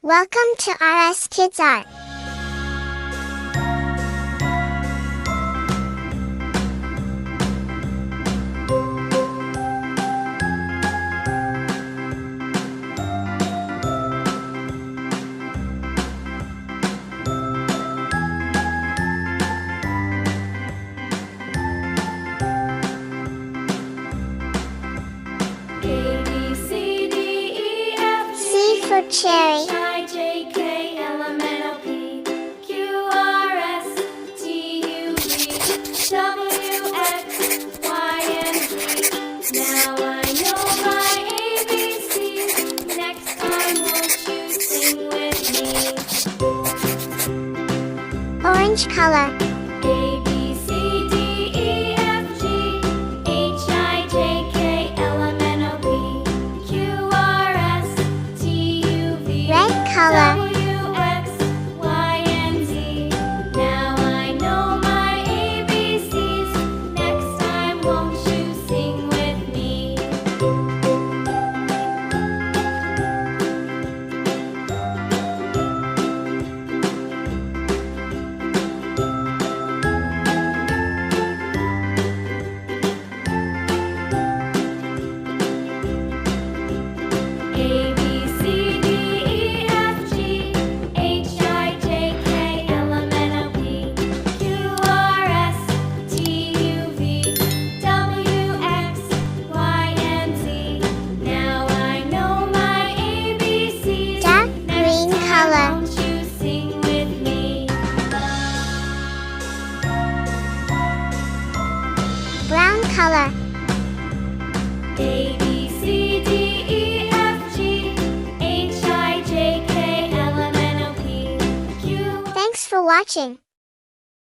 Welcome to RS Kids Art. A, B, C, D, E, F, G, C for cherry. I, J, K, L, M, N, O, P, Q, R, S, T, U, V, W, X, Y, and Z. Now I know my ABCs. Next time won't you sing with me? Orange color. A, B, C, D, E, F, G, H, I, J, K, L, M, N, O, P, Q, R, S, T, U, V, Red color. W, X, Y, and Z. Now I know my ABCs. Next time won't you sing with me? A, B, C, D, E, F, G, H, I, J, K, L, M, N, O, P, Q, R, S, T, U, V, W, X, Y, and Z. Now I know my ABCs. Dark Next green time color. won't you sing with me? Brown color. A, B, C, D, E, F, G, H, I, J, K, L, M, N, O, P, Q. Thanks for watching.